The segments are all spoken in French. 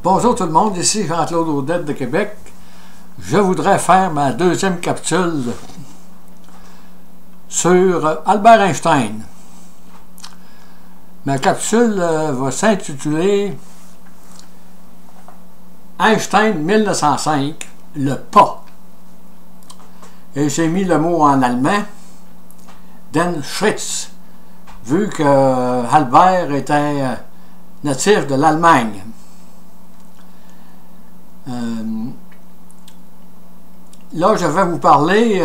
Bonjour tout le monde, ici Jean-Claude Audette de Québec. Je voudrais faire ma deuxième capsule sur Albert Einstein. Ma capsule va s'intituler Einstein 1905, le pas. Et j'ai mis le mot en allemand, Den Schritt, vu que Albert était natif de l'Allemagne. Là, je vais vous parler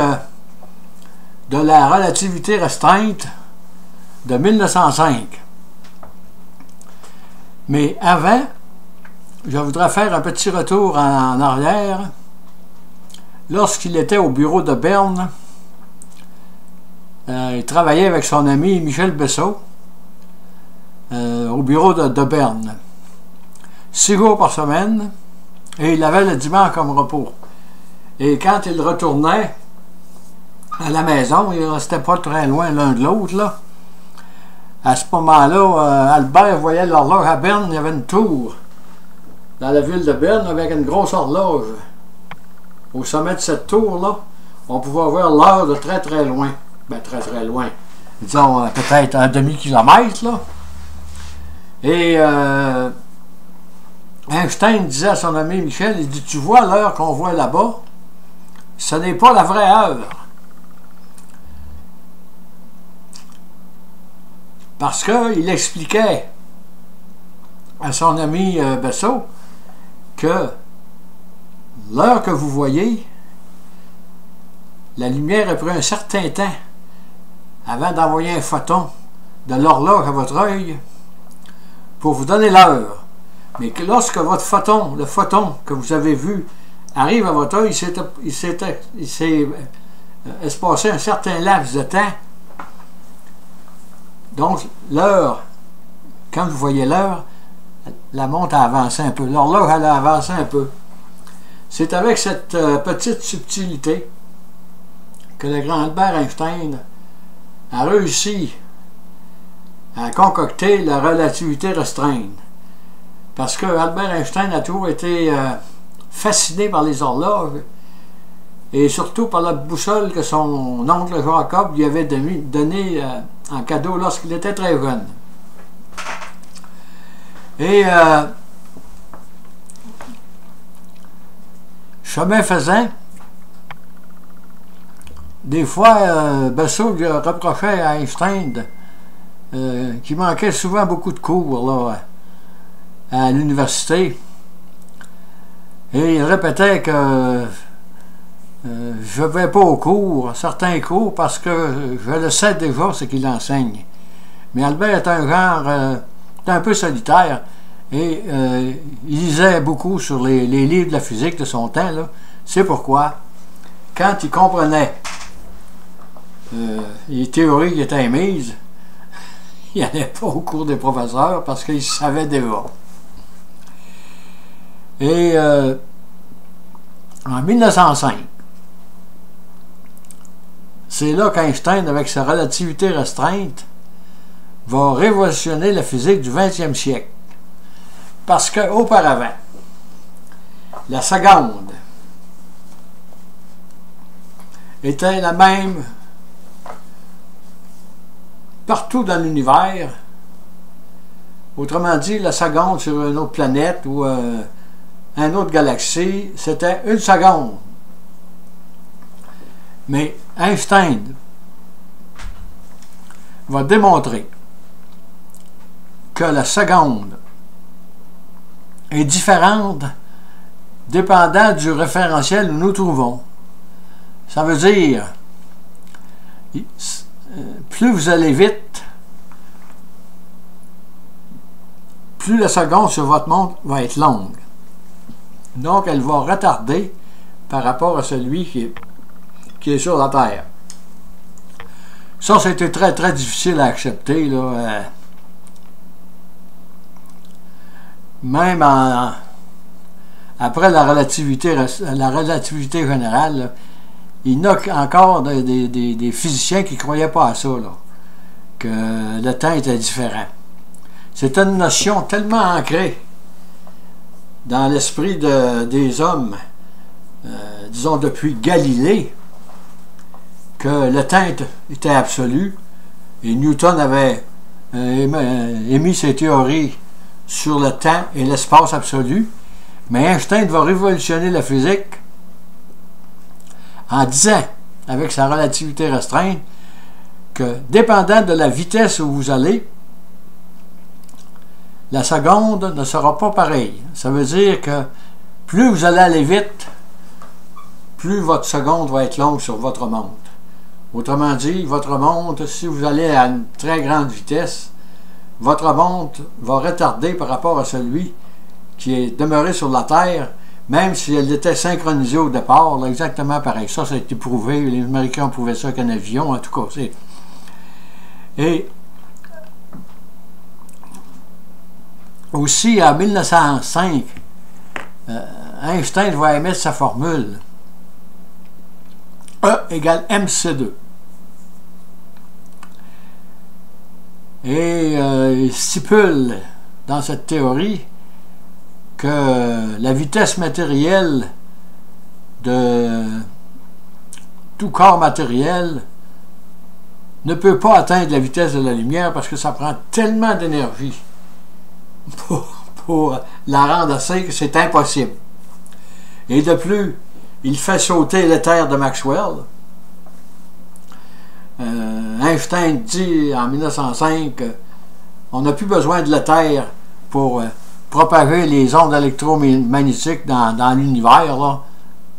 de la relativité restreinte de 1905. Mais avant, je voudrais faire un petit retour en arrière. Lorsqu'il était au bureau de Berne, il travaillait avec son ami Michel Bessot au bureau de Berne. 6 jours par semaine, et il avait le dimanche comme repos. Et quand il retournait à la maison, il ne restait pas très loin l'un de l'autre, là. À ce moment-là, Albert voyait l'horloge à Berne, il y avait une tour dans la ville de Berne avec une grosse horloge. Au sommet de cette tour-là, on pouvait voir l'heure de très très loin. Ben très très loin. Disons peut-être un demi-kilomètre, là. Et Einstein disait à son ami Michel, il dit, tu vois l'heure qu'on voit là-bas, ce n'est pas la vraie heure. Parce qu'il expliquait à son ami Bessot que l'heure que vous voyez, la lumière a pris un certain temps avant d'envoyer un photon de l'horloge à votre œil pour vous donner l'heure. Mais que lorsque votre photon, le photon que vous avez vu, arrive à votre œil, il s'est espacé un certain laps de temps. Donc, l'heure, quand vous voyez l'heure, la montre a avancé un peu. L'horloge, elle a avancé un peu. C'est avec cette petite subtilité que le grand Albert Einstein a réussi à concocter la relativité restreinte. Parce que Albert Einstein a toujours été fasciné par les horloges et surtout par la boussole que son oncle Jacob lui avait donnée en cadeau lorsqu'il était très jeune. Et chemin faisant, des fois, Bessot lui reprochait à Einstein qu'il manquait souvent beaucoup de cours là, à l'université. Et il répétait que je ne vais pas aux cours, certains cours, parce que je le sais déjà ce qu'il enseigne. Mais Albert est un genre un peu solitaire et il lisait beaucoup sur les livres de la physique de son temps. C'est pourquoi, quand il comprenait les théories qui étaient émises, il n'allait pas au cours des professeurs parce qu'il savait déjà. Et en 1905, c'est là qu'Einstein, avec sa relativité restreinte, va révolutionner la physique du 20e siècle. Parce qu'auparavant, la seconde était la même partout dans l'univers. Autrement dit, la seconde sur une autre planète ou une autre galaxie, c'était une seconde. Mais Einstein va démontrer que la seconde est différente dépendant du référentiel où nous trouvons. Ça veut dire, plus vous allez vite, plus la seconde sur votre montre va être longue. Donc, elle va retarder par rapport à celui qui est sur la Terre. Ça, c'était très, très difficile à accepter, là. Même après la relativité générale, là, il y a encore des physiciens qui ne croyaient pas à ça, là, que le temps était différent. C'est une notion tellement ancrée dans l'esprit des hommes, disons depuis Galilée, que le temps était absolu, et Newton avait émis ses théories sur le temps et l'espace absolu, mais Einstein va révolutionner la physique en disant, avec sa relativité restreinte, que dépendant de la vitesse où vous allez, la seconde ne sera pas pareille. Ça veut dire que plus vous allez aller vite, plus votre seconde va être longue sur votre montre. Autrement dit, votre montre, si vous allez à une très grande vitesse, votre montre va retarder par rapport à celui qui est demeuré sur la Terre, même si elle était synchronisée au départ, là, exactement pareil. Ça a été prouvé, les Américains ont prouvé ça qu'un avion, en tout cas. Et aussi, en 1905, Einstein va émettre sa formule E égale mc2. Et il stipule dans cette théorie que la vitesse matérielle de tout corps matériel ne peut pas atteindre la vitesse de la lumière parce que ça prend tellement d'énergie pour la rendre assez que c'est impossible. Et de plus, il fait sauter l'éther de Maxwell. Einstein dit en 1905 qu'on n'a plus besoin de l'éther pour propager les ondes électromagnétiques dans l'univers.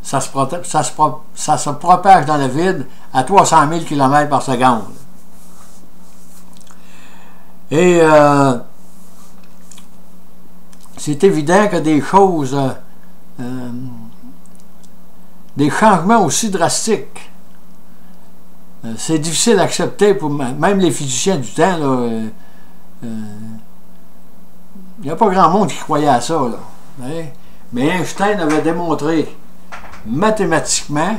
Ça se propage dans le vide à 300 000 km par seconde. Et c'est évident que des choses, des changements aussi drastiques, c'est difficile à accepter pour même les physiciens du temps. Il n'y a pas grand monde qui croyait à ça. Mais Einstein avait démontré mathématiquement,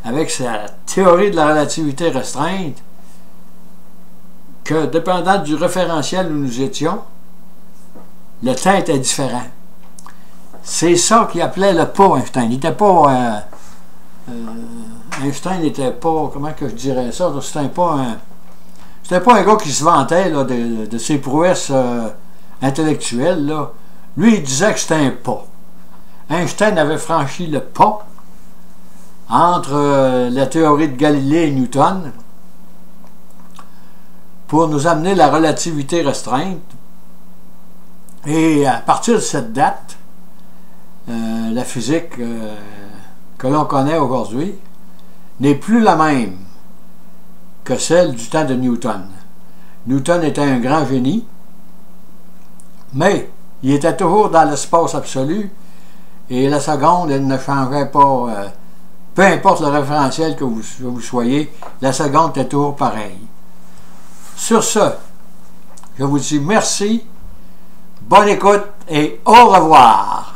avec sa théorie de la relativité restreinte, que dépendant du référentiel où nous étions, le temps était différent. C'est ça qu'il appelait le pas, Einstein. Il n'était pas... Einstein n'était pas... Comment que je dirais ça? C'était pas un gars qui se vantait là, de ses prouesses intellectuelles. Là. Lui, il disait que c'était un pas. Einstein avait franchi le pas entre la théorie de Galilée et Newton pour nous amener la relativité restreinte. Et à partir de cette date, la physique que l'on connaît aujourd'hui n'est plus la même que celle du temps de Newton. Newton était un grand génie, mais il était toujours dans l'espace absolu et la seconde, elle ne changeait pas. Peu importe le référentiel que vous soyez, la seconde est toujours pareille. Sur ce, je vous dis merci, bonne écoute et au revoir.